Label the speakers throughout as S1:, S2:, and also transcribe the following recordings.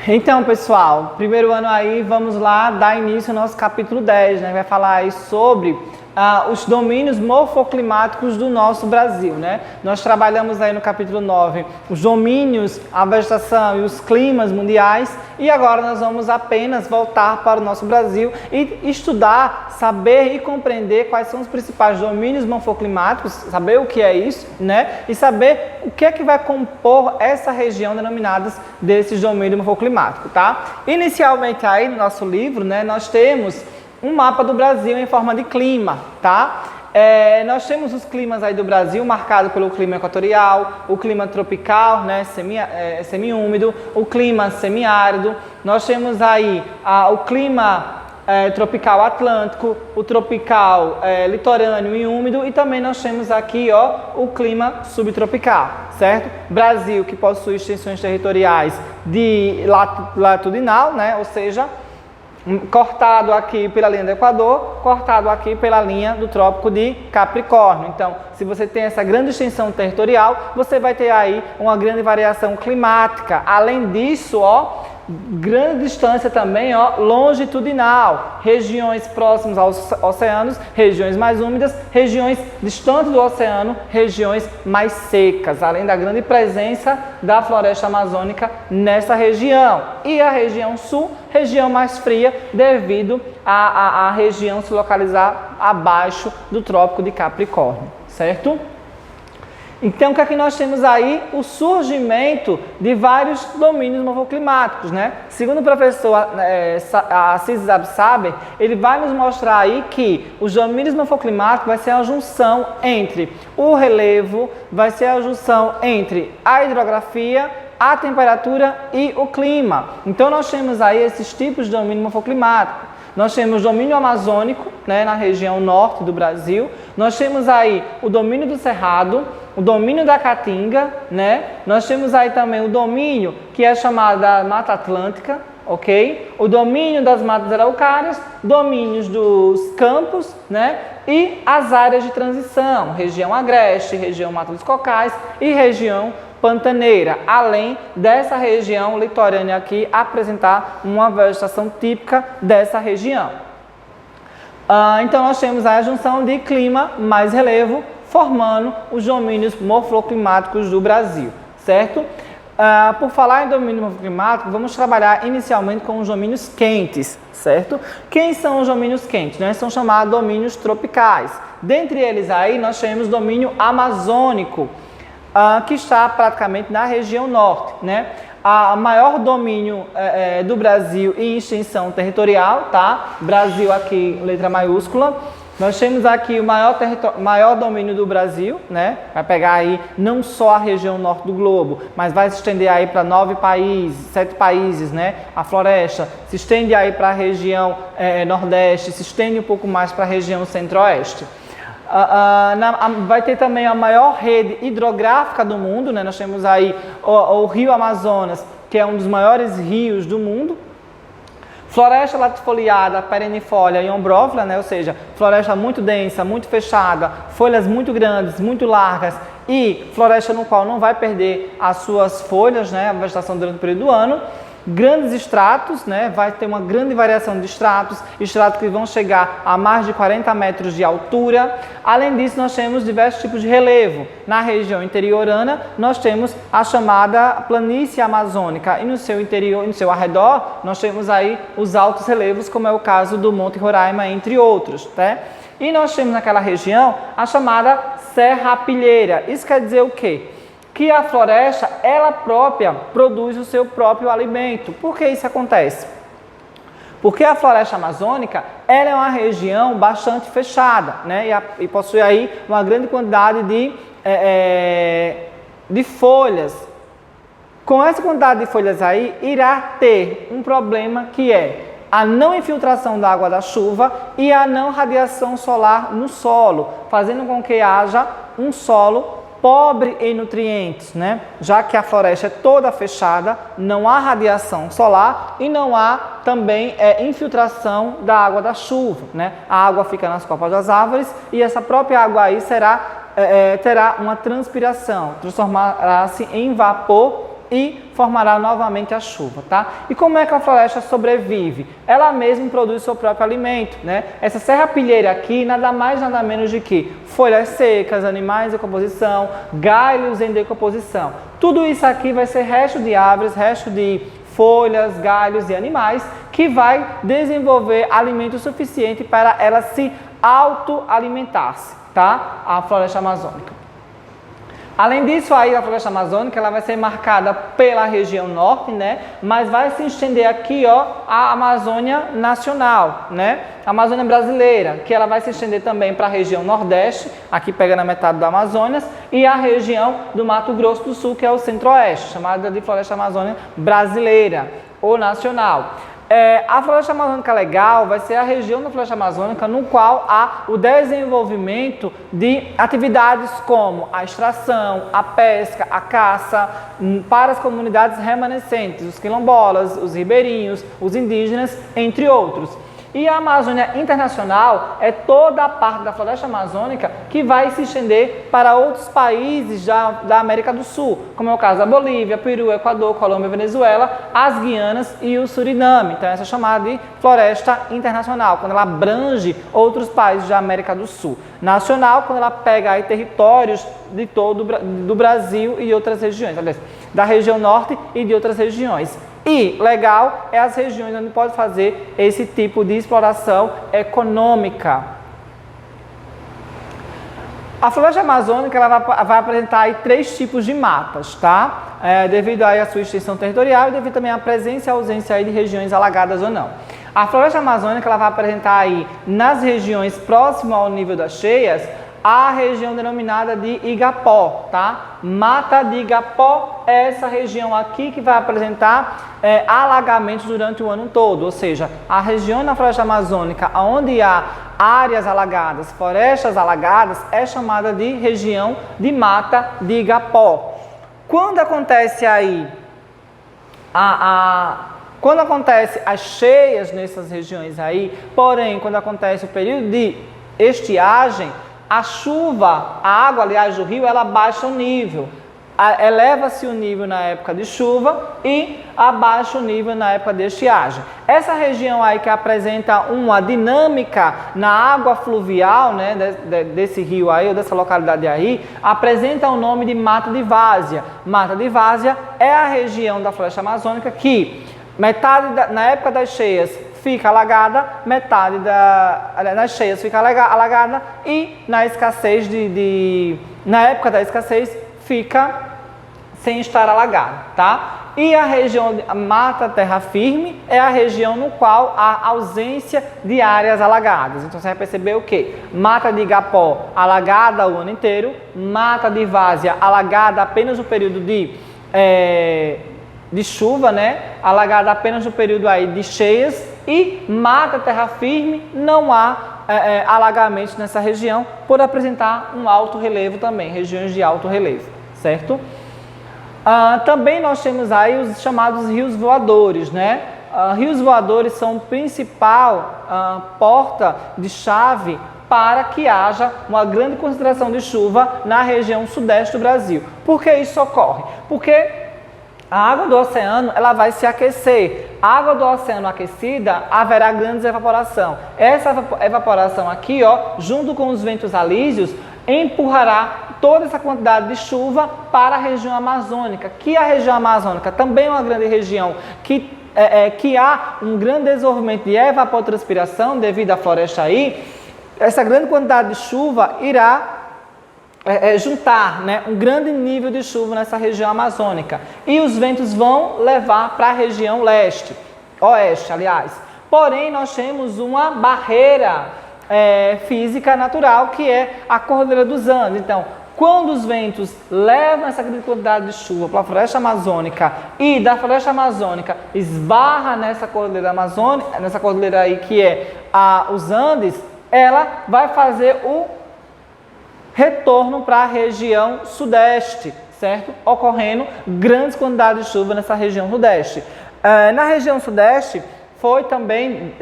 S1: Então, pessoal, primeiro ano aí, vamos lá dar início ao nosso capítulo 10, né? Vai falar aí sobre os domínios morfoclimáticos do nosso Brasil, né? Nós trabalhamos aí no capítulo 9 os domínios, a vegetação e os climas mundiais, e agora nós vamos apenas voltar para o nosso Brasil e estudar, saber e compreender quais são os principais domínios morfoclimáticos, saber o que é isso, né? E saber o que é que vai compor essa região denominadas desses domínios morfoclimáticos, tá? Inicialmente aí no nosso livro, né, nós temos um mapa do Brasil em forma de clima, tá? Nós temos os climas aí do Brasil marcado pelo clima equatorial, o clima tropical, né, semiúmido, o clima semiárido. Nós temos aí o clima tropical atlântico, o tropical litorâneo e úmido, e também nós temos aqui o clima subtropical, certo? Brasil, que possui extensões territoriais de latitudinal, né, ou seja, cortado aqui pela linha do Equador, cortado aqui pela linha do Trópico de Capricórnio. Então, se você tem essa grande extensão territorial, você vai ter aí uma grande variação climática. Além disso, grande distância também, longitudinal, regiões próximas aos oceanos, regiões mais úmidas, regiões distantes do oceano, regiões mais secas, além da grande presença da floresta amazônica nessa região. E a região sul, região mais fria, devido à região se localizar abaixo do Trópico de Capricórnio, certo? Então, o que é que nós temos aí? O surgimento de vários domínios morfoclimáticos, né? Segundo o professor Assis Absaber, ele vai nos mostrar aí que os domínios morfoclimáticos vai ser a junção entre o relevo, vai ser a junção entre a hidrografia, a temperatura e o clima. Então, nós temos aí esses tipos de domínio morfoclimático. Nós temos o domínio amazônico, né, na região norte do Brasil. Nós temos aí o domínio do Cerrado, o domínio da Caatinga, né? Nós temos aí também o domínio que é chamado da Mata Atlântica, ok? O domínio das matas araucárias, domínios dos campos, né? E as áreas de transição, região agreste, região Mata dos Cocais e região pantaneira, além dessa região litorânea aqui apresentar uma vegetação típica dessa região. Então nós temos a junção de clima mais relevo, formando os domínios morfoclimáticos do Brasil, certo? Por falar em domínio morfoclimático, vamos trabalhar inicialmente com os domínios quentes, certo? Quem são os domínios quentes? Né? São chamados domínios tropicais. Dentre eles aí nós temos o domínio amazônico, que está praticamente na região norte, né? O maior domínio do Brasil em extensão territorial, tá? Brasil aqui, letra maiúscula. Nós temos aqui o maior domínio do Brasil, né? Vai pegar aí não só a região norte do globo, mas vai se estender aí para 7 países, né? A floresta se estende aí para a região nordeste, se estende um pouco mais para a região centro-oeste. Vai ter também a maior rede hidrográfica do mundo, né? Nós temos aí o Rio Amazonas, que é um dos maiores rios do mundo. Floresta latifoliada, perennifólia e ombrófila, né? Ou seja, floresta muito densa, muito fechada, folhas muito grandes, muito largas e floresta no qual não vai perder as suas folhas, né? A vegetação durante o período do ano. Grandes estratos, né? Vai ter uma grande variação de estratos que vão chegar a mais de 40 metros de altura. Além disso, nós temos diversos tipos de relevo. Na região interiorana, nós temos a chamada planície amazônica e no seu interior, no seu arredor, nós temos aí os altos relevos, como é o caso do Monte Roraima, entre outros, né? E nós temos naquela região a chamada serrapilheira. Isso quer dizer o quê? Que a floresta, ela própria, produz o seu próprio alimento. Por que isso acontece? Porque a floresta amazônica, ela é uma região bastante fechada, né? E possui aí uma grande quantidade de folhas. Com essa quantidade de folhas aí, irá ter um problema que é a não infiltração da água da chuva e a não radiação solar no solo, fazendo com que haja um solo pobre em nutrientes, né? Já que a floresta é toda fechada, não há radiação solar e não há também infiltração da água da chuva, né? A água fica nas copas das árvores e essa própria água aí terá uma transpiração, transformará-se em vapor e formará novamente a chuva, tá? E como é que a floresta sobrevive? Ela mesma produz seu próprio alimento, né? Essa serrapilheira aqui, nada mais, nada menos de que folhas secas, animais em decomposição, galhos em decomposição. Tudo isso aqui vai ser resto de árvores, resto de folhas, galhos e animais que vai desenvolver alimento suficiente para ela se autoalimentar-se, tá? A floresta amazônica. Além disso, aí a floresta amazônica ela vai ser marcada pela região norte, né? Mas vai se estender aqui, ó, a Amazônia nacional, né? A Amazônia brasileira, que ela vai se estender também para a região nordeste, aqui pega na metade do Amazonas, e a região do Mato Grosso do Sul, que é o centro-oeste, chamada de floresta amazônica brasileira ou nacional. A floresta amazônica legal vai ser a região da floresta amazônica no qual há o desenvolvimento de atividades como a extração, a pesca, a caça para as comunidades remanescentes, os quilombolas, os ribeirinhos, os indígenas, entre outros. E a Amazônia Internacional é toda a parte da floresta amazônica que vai se estender para outros países da América do Sul, como é o caso da Bolívia, Peru, Equador, Colômbia, Venezuela, as Guianas e o Suriname. Então essa é chamada de floresta internacional, quando ela abrange outros países da América do Sul. Nacional, quando ela pega aí territórios de todo do Brasil e outras regiões, aliás, da região norte e de outras regiões. E legal é as regiões onde pode fazer esse tipo de exploração econômica. A floresta amazônica ela vai apresentar aí 3 tipos de matas, tá? Devido aí à sua extensão territorial e devido também à presença e ausência aí de regiões alagadas ou não. A floresta amazônica ela vai apresentar aí nas regiões próximas ao nível das cheias a região denominada de Igapó, tá? Mata de Igapó é essa região aqui que vai apresentar alagamentos durante o ano todo, ou seja, a região na floresta amazônica onde há áreas alagadas, florestas alagadas, é chamada de região de Mata de Igapó. Quando acontece aí quando acontece as cheias nessas regiões aí, porém, quando acontece o período de estiagem, a chuva, a água, aliás, do rio, ela baixa o nível. Eleva-se o nível na época de chuva e abaixa o nível na época de estiagem. Essa região aí que apresenta uma dinâmica na água fluvial, né, desse rio aí, ou dessa localidade aí, apresenta o nome de Mata de Várzea. Mata de Várzea é a região da floresta amazônica que na época das cheias fica alagada, metade nas cheias fica alagada e na escassez na época da escassez fica sem estar alagada, tá? E a região de mata terra firme é a região no qual há ausência de áreas alagadas. Então você vai perceber o quê? Mata de Igapó alagada o ano inteiro, Mata de Várzea alagada apenas no período de chuva, né? Alagada apenas no período aí de cheias. E mata terra firme, não há alagamentos nessa região, por apresentar um alto relevo também, regiões de alto relevo, certo? Também nós temos aí os chamados rios voadores, né? Rios voadores são o principal porta de chave para que haja uma grande concentração de chuva na região sudeste do Brasil. Por que isso ocorre? Porque a água do oceano ela vai se aquecer. A água do oceano aquecida, haverá grande evaporação. Essa evaporação aqui, ó, junto com os ventos alísios, empurrará toda essa quantidade de chuva para a região amazônica, que a região amazônica também é uma grande região que há um grande desenvolvimento de evapotranspiração devido à floresta aí. Essa grande quantidade de chuva irá juntar, né, um grande nível de chuva nessa região amazônica e os ventos vão levar para a região oeste, aliás. Porém, nós temos uma barreira física natural que é a Cordilheira dos Andes. Então, quando os ventos levam essa grande quantidade de chuva para a floresta amazônica e da floresta amazônica esbarra nessa cordilheira amazônica, nessa cordilheira aí que é os Andes, ela vai fazer o retorno para a região sudeste, certo? Ocorrendo grandes quantidades de chuva nessa região sudeste. Na região sudeste, foi também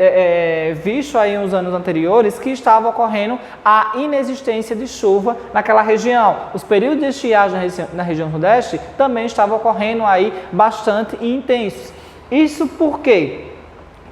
S1: visto aí nos anos anteriores que estava ocorrendo a inexistência de chuva naquela região. Os períodos de estiagem na região Nordeste também estavam ocorrendo aí bastante intensos. Isso por quê?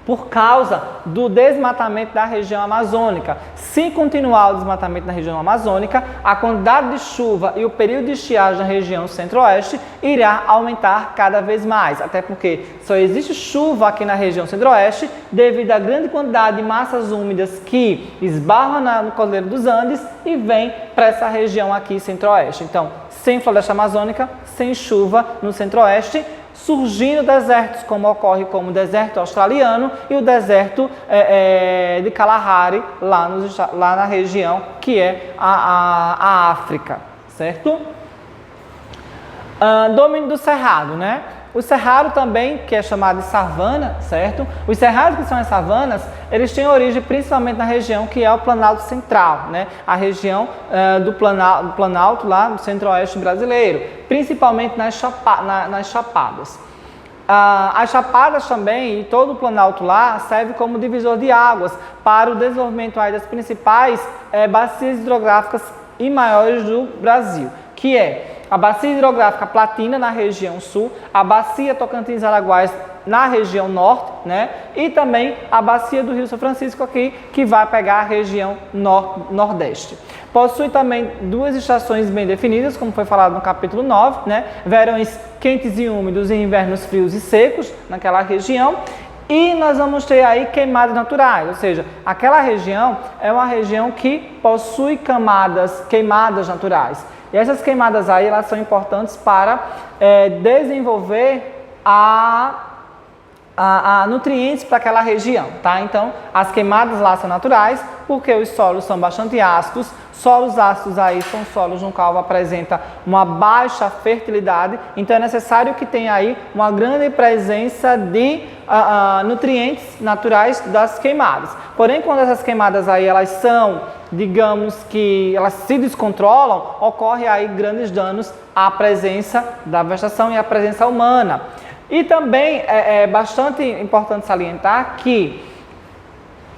S1: Por causa do desmatamento da região amazônica. Se continuar o desmatamento na região amazônica, a quantidade de chuva e o período de estiagem na região centro-oeste irá aumentar cada vez mais, até porque só existe chuva aqui na região centro-oeste devido à grande quantidade de massas úmidas que esbarram no Cordilheira dos Andes e vem para essa região aqui centro-oeste. Então, sem floresta amazônica, sem chuva no centro-oeste, surgindo desertos, como ocorre como o deserto australiano e o deserto de Kalahari, lá na região que é a África, certo? Domínio do cerrado, né? O cerrado também, que é chamado de savana, certo? Os cerrados que são as savanas, eles têm origem principalmente na região que é o Planalto Central, né? A região do Planalto lá no centro-oeste brasileiro, principalmente nas chapadas. As chapadas também e todo o Planalto lá serve como divisor de águas para o desenvolvimento aí das principais bacias hidrográficas e maiores do Brasil, que é a bacia hidrográfica Platina na região sul, a bacia Tocantins-Araguaia na região norte, né? E também a bacia do Rio São Francisco aqui, que vai pegar a região nordeste. Possui também duas estações bem definidas, como foi falado no capítulo 9, né? Verões quentes e úmidos e invernos frios e secos naquela região. E nós vamos ter aí queimadas naturais, ou seja, aquela região é uma região que possui queimadas naturais. E essas queimadas aí, elas são importantes para desenvolver nutrientes para aquela região, tá? Então, as queimadas lá são naturais, porque os solos são bastante ácidos. Solos ácidos aí são solos no qual apresenta uma baixa fertilidade, então é necessário que tenha aí uma grande presença de nutrientes naturais das queimadas. Porém, quando essas queimadas aí elas são, digamos que elas se descontrolam, ocorre aí grandes danos à presença da vegetação e à presença humana. E também é bastante importante salientar que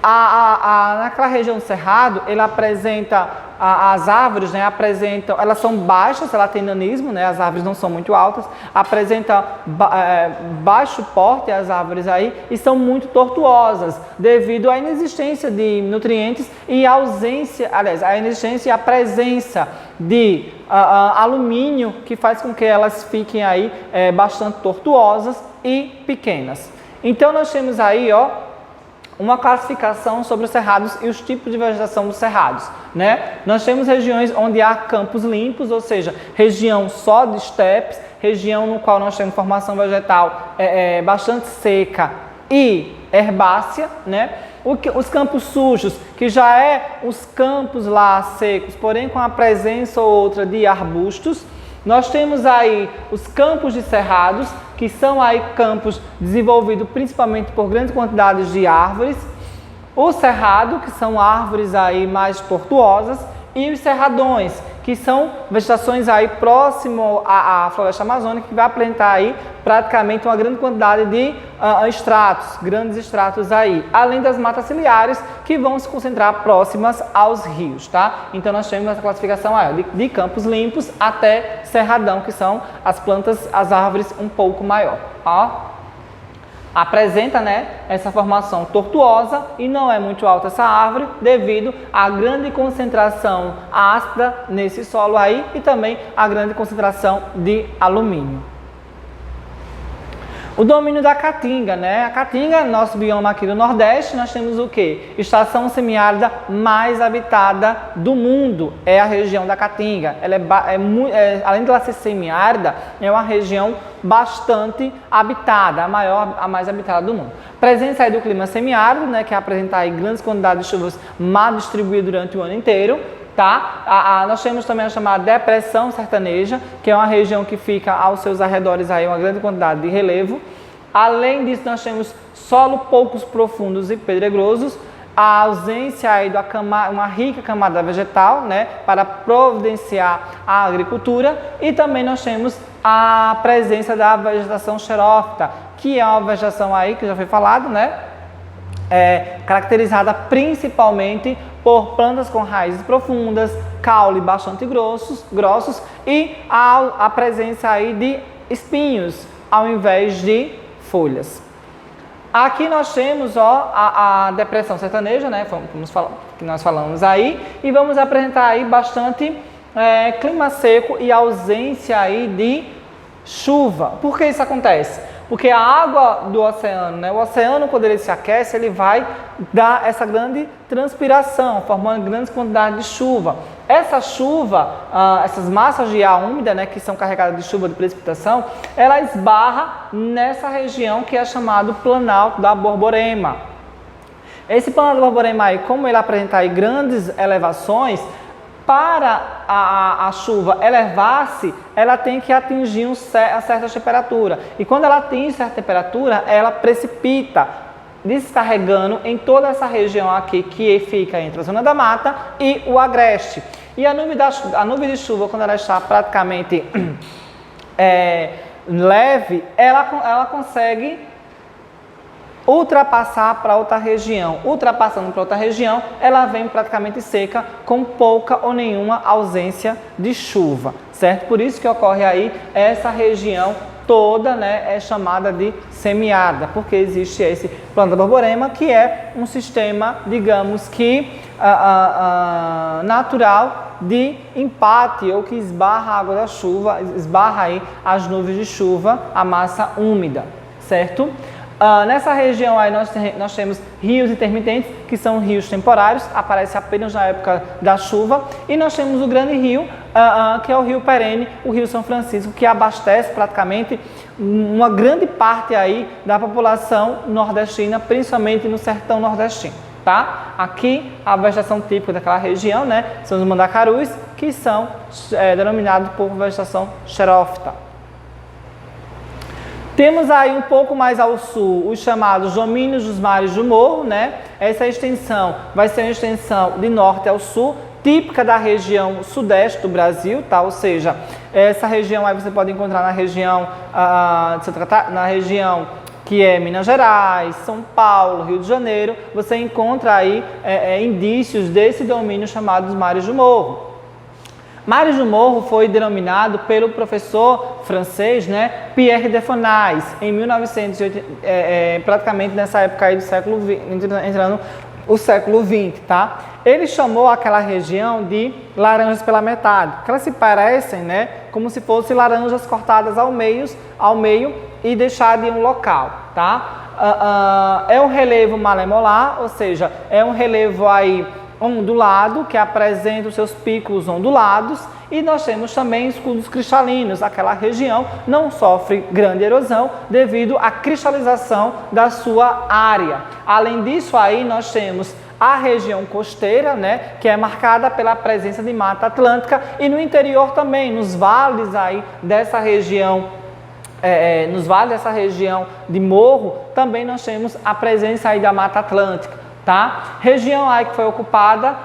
S1: naquela região do cerrado, ele apresenta as árvores, né, elas são baixas, ela tem nanismo, né, as árvores não são muito altas, apresenta baixo porte as árvores aí e são muito tortuosas devido à inexistência de nutrientes e à inexistência e à presença de alumínio que faz com que elas fiquem aí bastante tortuosas e pequenas. Então nós temos aí, uma classificação sobre os cerrados e os tipos de vegetação dos cerrados, né? Nós temos regiões onde há campos limpos, ou seja, região só de estepes, região no qual nós temos formação vegetal bastante seca e herbácea, né? Os campos sujos, que já os campos lá secos, porém com a presença ou outra de arbustos. Nós temos aí os campos de cerrados, que são aí campos desenvolvidos principalmente por grandes quantidades de árvores. O cerrado, que são árvores aí mais tortuosas, e os cerradões, que são vegetações aí próximo à floresta amazônica, que vai apresentar aí praticamente uma grande quantidade de grandes estratos aí, além das matas ciliares, que vão se concentrar próximas aos rios, tá? Então nós temos essa classificação aí, de campos limpos até cerradão, que são as árvores um pouco maior, apresenta, né, essa formação tortuosa e não é muito alta essa árvore devido à grande concentração ácida nesse solo aí e também à grande concentração de alumínio. O domínio da Caatinga, né? A Caatinga, nosso bioma aqui do Nordeste, nós temos o quê? Estação semiárida mais habitada do mundo é a região da Caatinga. Ela além de ela ser semiárida, é uma região bastante habitada, a mais habitada do mundo. Presença aí do clima semiárido, né? Que apresenta aí grandes quantidades de chuvas mal distribuídas durante o ano inteiro. Tá? Nós temos também a chamada depressão sertaneja, que é uma região que fica aos seus arredores aí uma grande quantidade de relevo. Além disso, nós temos solo poucos profundos e pedregosos, a ausência aí de uma rica camada vegetal, né, para providenciar a agricultura, e também nós temos a presença da vegetação xerófita, que é uma vegetação aí que já foi falado, né, caracterizada principalmente por plantas com raízes profundas, caule bastante grossos e a presença aí de espinhos ao invés de folhas. Aqui nós temos a depressão sertaneja, né, que nós falamos aí, e vamos apresentar aí bastante clima seco e ausência aí de chuva. Por que isso acontece? Porque a água do oceano, né, o oceano quando ele se aquece, ele vai dar essa grande transpiração, formando grandes quantidades de chuva. Essa chuva, essas massas de ar úmida, né, que são carregadas de chuva de precipitação, ela esbarra nessa região que é chamado Planalto da Borborema. Esse Planalto da Borborema aí, como ele apresenta aí grandes elevações, para a chuva elevar-se, ela tem que atingir a certa temperatura. E quando ela atinge certa temperatura, ela precipita, descarregando em toda essa região aqui que fica entre a zona da mata e o agreste. E a nuvem de chuva, quando ela está praticamente leve, ela consegue ultrapassar para outra região. Ultrapassando para outra região, ela vem praticamente seca, com pouca ou nenhuma ausência de chuva, certo? Por isso que ocorre aí essa região toda, né, é chamada de semiárida, porque existe esse Planalto da Borborema, que é um sistema, digamos que natural de empate, ou que esbarra a água da chuva, esbarra aí as nuvens de chuva, a massa úmida, certo? Nessa região aí nós temos rios intermitentes, que são rios temporários, aparecem apenas na época da chuva, e nós temos o grande rio, que é o rio perene, o rio São Francisco, que abastece praticamente uma grande parte aí da população nordestina, principalmente no sertão nordestino. Tá? Aqui a vegetação típica daquela região, né, são os mandacarus, que são denominados por vegetação xerófita. Temos aí um pouco mais ao sul os chamados domínios dos mares do morro, né? Essa extensão vai ser uma extensão de norte ao sul, típica da região sudeste do Brasil, tá? Ou seja, essa região aí você pode encontrar na região que é Minas Gerais, São Paulo, Rio de Janeiro. Você encontra aí indícios desse domínio chamado dos mares do morro. Mares do Morro foi denominado pelo professor francês, né, Pierre de Fornaz, em 1980, praticamente nessa época aí do século XX, entrando o século XX, tá? Ele chamou aquela região de laranjas pela metade, porque elas se parecem, né, como se fossem laranjas cortadas ao meio e deixadas em um local, tá? É um relevo malemolar, ou seja, é um relevo aí ondulado, que apresenta os seus picos ondulados, e nós temos também escudos cristalinos. Aquela região não sofre grande erosão devido à cristalização da sua área. Além disso, aí nós temos a região costeira, né, que é marcada pela presença de Mata Atlântica, e no interior também, nos vales aí dessa região, nos vales dessa região de morro, também nós temos a presença aí da Mata Atlântica. Tá? Região aí que foi ocupada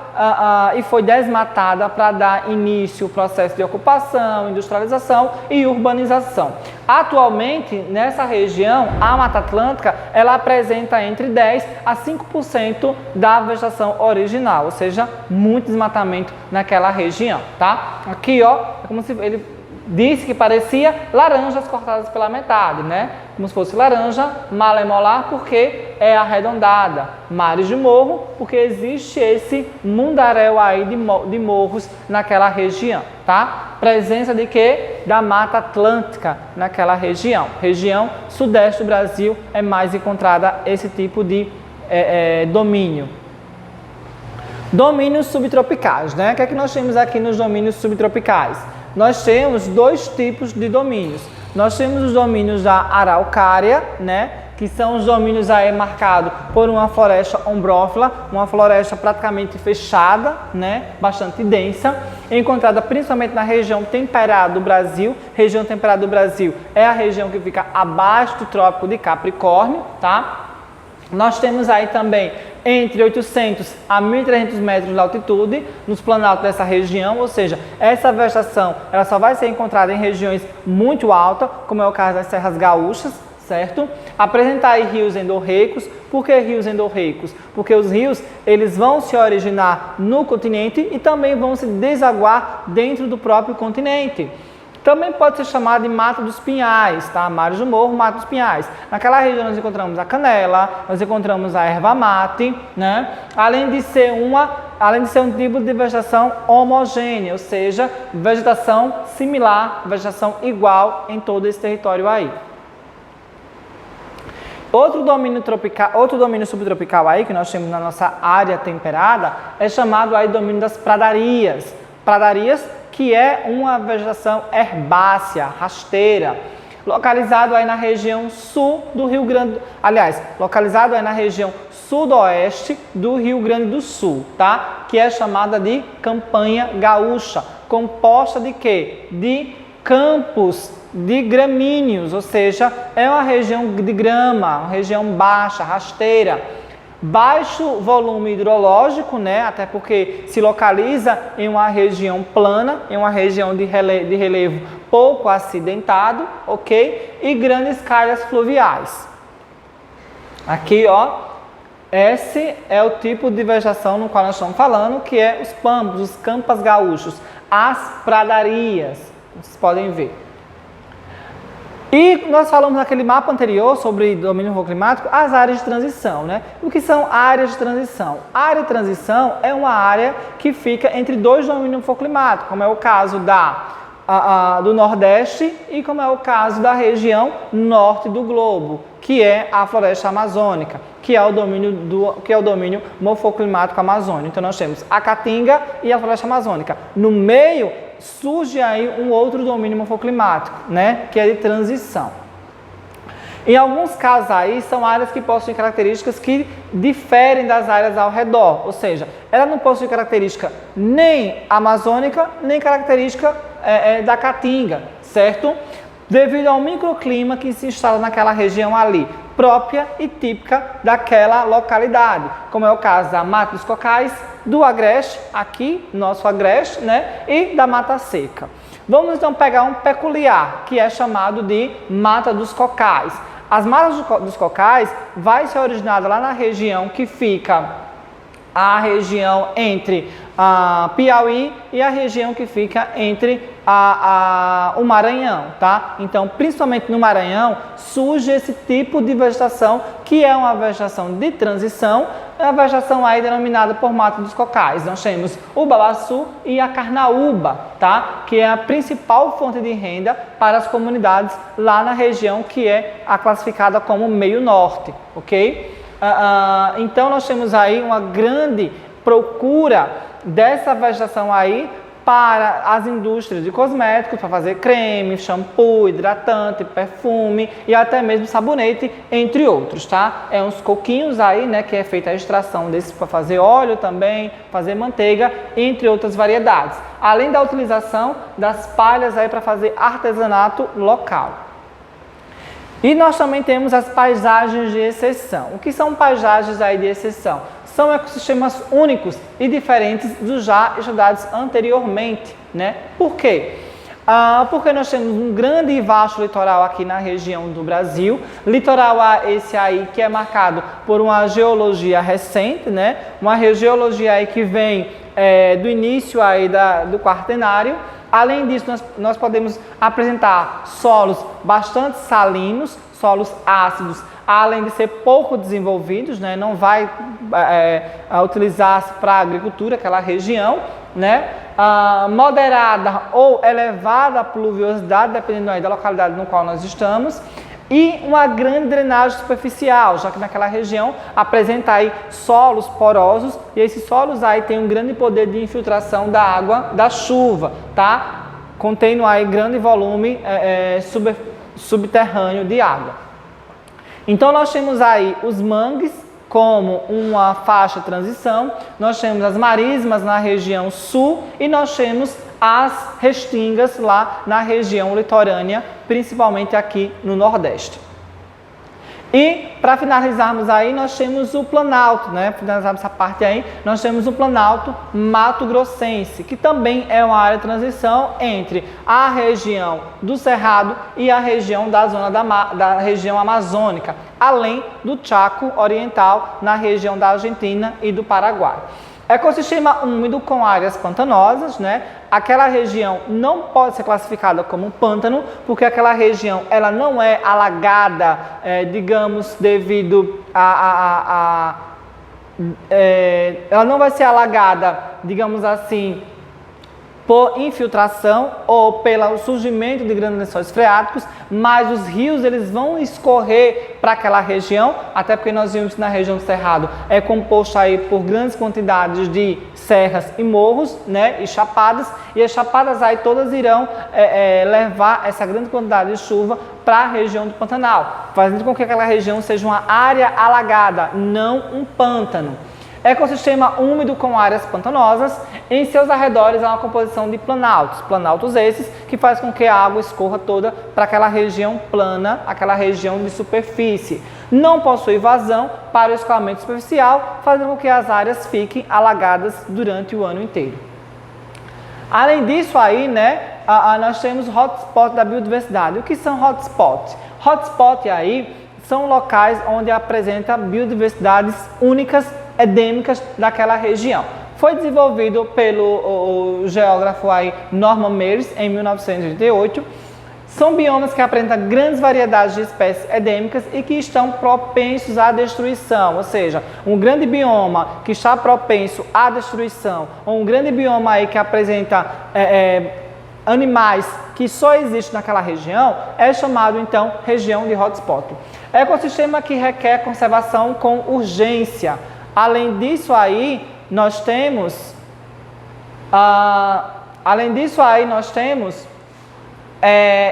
S1: e foi desmatada para dar início ao processo de ocupação, industrialização e urbanização. Atualmente, nessa região, a Mata Atlântica, ela apresenta entre 10% a 5% da vegetação original, ou seja, muito desmatamento naquela região, tá? Aqui, ó, é como se ele disse que parecia laranjas cortadas pela metade, né? Como se fosse laranja malemolar, porque é arredondada. Mares de morro, porque existe esse mundaréu aí de morros naquela região, tá? Presença de quê? Da Mata Atlântica naquela região. Região sudeste do Brasil é mais encontrada esse tipo de domínio. Domínios subtropicais, né? O que é que nós temos aqui nos domínios subtropicais? Nós temos dois tipos de domínios. Nós temos os domínios da araucária, né, que são os domínios aí marcados por uma floresta ombrófila, uma floresta praticamente fechada, né, bastante densa, encontrada principalmente na região temperada do Brasil. Região temperada do Brasil é a região que fica abaixo do Trópico de Capricórnio, tá? Nós temos aí também entre 800 a 1.300 metros de altitude nos planaltos dessa região, ou seja, essa vegetação ela só vai ser encontrada em regiões muito altas, como é o caso das Serras Gaúchas, certo? Apresentar aí rios endorreicos. Por que rios endorreicos? Porque os rios, eles vão se originar no continente e também vão se desaguar dentro do próprio continente. Também pode ser chamado de Mata dos Pinhais, tá? Mares do Morro, Mata dos Pinhais. Naquela região nós encontramos a canela, nós encontramos a erva mate, né? Além de ser um tipo de vegetação homogênea, ou seja, vegetação similar, vegetação igual em todo esse território aí. Outro domínio subtropical aí que nós temos na nossa área temperada é chamado aí domínio das pradarias. Pradarias que é uma vegetação herbácea, rasteira, localizado aí na região sul do Rio Grande, localizado aí na região sudoeste do Rio Grande do Sul, tá? Que é chamada de campanha gaúcha, composta de quê? De campos de gramíneos, ou seja, é uma região de grama, uma região baixa, rasteira, baixo volume hidrológico, né? Até porque se localiza em uma região plana, em uma região de relevo pouco acidentado, ok? E grandes calhas fluviais. Aqui, ó, esse é o tipo de vegetação no qual nós estamos falando, que é os pampas, os campas gaúchos, as pradarias, vocês podem ver. E nós falamos naquele mapa anterior sobre domínio morfoclimático, as áreas de transição, né? O que são áreas de transição? A área de transição é uma área que fica entre dois domínios morfoclimáticos, como é o caso do Nordeste e como é o caso da região norte do globo, que é a floresta amazônica, que é o domínio morfoclimático amazônico. Então nós temos a Caatinga e a floresta amazônica. No meio surge aí um outro domínio morfoclimático, né, que é de transição. Em alguns casos aí são áreas que possuem características que diferem das áreas ao redor, ou seja, ela não possui característica nem amazônica, nem característica da Caatinga, certo? Devido ao microclima que se instala naquela região ali, própria e típica daquela localidade, como é o caso da Mata dos Cocais, do Agreste, aqui, nosso Agreste, né, e da Mata Seca. Vamos então pegar um peculiar, que é chamado de Mata dos Cocais. As matas dos cocais vai ser originada lá na região que fica a região entre Piauí e a região que fica entre o Maranhão, tá? Então, principalmente no Maranhão, surge esse tipo de vegetação que é uma vegetação de transição, é a vegetação aí denominada por Mata dos Cocais. Nós temos o babaçu e a carnaúba, tá? Que é a principal fonte de renda para as comunidades lá na região que é a classificada como meio norte, ok? Então nós temos aí uma grande procura dessa vegetação aí para as indústrias de cosméticos, para fazer creme, shampoo, hidratante, perfume e até mesmo sabonete, entre outros, tá? É uns coquinhos aí, né, que é feita a extração desses para fazer óleo também, fazer manteiga, entre outras variedades. Além da utilização das palhas aí para fazer artesanato local. E nós também temos as paisagens de exceção. O que são paisagens aí de exceção? São ecossistemas únicos e diferentes dos já estudados anteriormente, né? Por quê? Porque nós temos um grande e vasto litoral aqui na região do Brasil, litoral esse aí que é marcado por uma geologia recente, né? Uma geologia aí que vem do início aí do Quaternário. Além disso, nós podemos apresentar solos bastante salinos, solos ácidos, além de ser pouco desenvolvidos, né? Não vai utilizar-se para a agricultura aquela região, né? Moderada ou elevada pluviosidade, dependendo aí da localidade no qual nós estamos, e uma grande drenagem superficial, já que naquela região apresenta aí solos porosos e esses solos aí têm um grande poder de infiltração da água da chuva, tá? Contendo aí grande volume subterrâneo de água. Então nós temos aí os mangues como uma faixa de transição, nós temos as marismas na região sul e nós temos as restingas lá na região litorânea, principalmente aqui no Nordeste. E para finalizarmos aí, nós temos o Planalto, né? Finalizarmos essa parte aí, nós temos o Planalto Mato Grossense, que também é uma área de transição entre a região do Cerrado e a região da zona da região amazônica, além do Chaco Oriental, na região da Argentina e do Paraguai. Ecossistema úmido com áreas pantanosas, né? Aquela região não pode ser classificada como um pântano, porque aquela região ela não é alagada, digamos, devido ela não vai ser alagada, digamos assim, por infiltração ou pelo surgimento de grandes lençóis freáticos, mas os rios eles vão escorrer para aquela região, até porque nós vimos que na região do Cerrado é composto aí por grandes quantidades de serras e morros, né, e chapadas, e as chapadas aí todas irão levar essa grande quantidade de chuva para a região do Pantanal, fazendo com que aquela região seja uma área alagada, não um pântano. Ecossistema úmido com áreas pantanosas, em seus arredores há uma composição de planaltos esses que faz com que a água escorra toda para aquela região plana, aquela região de superfície. Não possui vazão para o escoamento superficial, fazendo com que as áreas fiquem alagadas durante o ano inteiro. Além disso aí, né, nós temos hotspot da biodiversidade. O que são hotspots? Hotspot aí são locais onde apresenta biodiversidades únicas, endêmicas daquela região. Foi desenvolvido pelo geógrafo aí Norman Meares em 1988. São biomas que apresentam grandes variedades de espécies endêmicas e que estão propensos à destruição, ou seja, um grande bioma que está propenso à destruição, ou um grande bioma aí que apresenta animais que só existem naquela região, é chamado então região de hotspot. Ecossistema que requer conservação com urgência. Além disso aí, nós temos,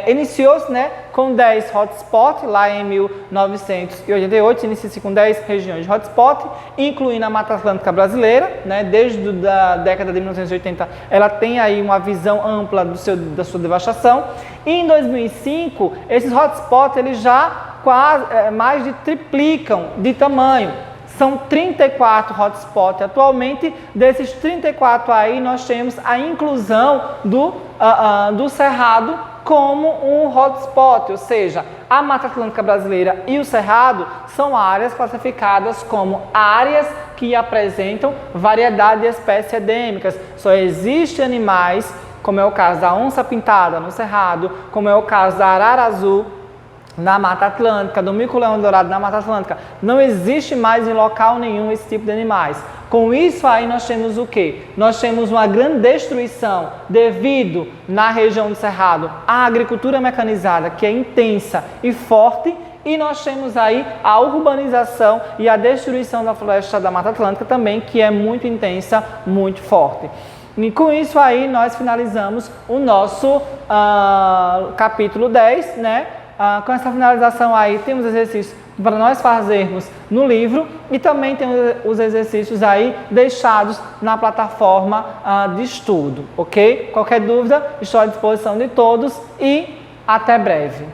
S1: iniciou-se, né, com 10 hotspots, lá em 1988, inicia-se com 10 regiões de hotspot, incluindo a Mata Atlântica brasileira, né, desde a década de 1980, ela tem aí uma visão ampla da sua devastação, e em 2005, esses hotspots, eles já quase, mais de triplicam de tamanho. São 34 hotspots atualmente. Desses 34 aí, nós temos a inclusão do Cerrado como um hotspot, ou seja, a Mata Atlântica brasileira e o Cerrado são áreas classificadas como áreas que apresentam variedade de espécies endêmicas. Só existem animais, como é o caso da onça-pintada no Cerrado, como é o caso da arara azul na Mata Atlântica, do mico-leão-dourado na Mata Atlântica. Não existe mais em local nenhum esse tipo de animais. Com isso aí nós temos o quê? Nós temos uma grande destruição devido na região do Cerrado à agricultura mecanizada, que é intensa e forte, e nós temos aí a urbanização e a destruição da floresta da Mata Atlântica também, que é muito intensa, muito forte. E com isso aí nós finalizamos o nosso capítulo 10, né? Com essa finalização aí, temos exercícios para nós fazermos no livro e também temos os exercícios aí deixados na plataforma de estudo, ok? Qualquer dúvida, estou à disposição de todos e até breve.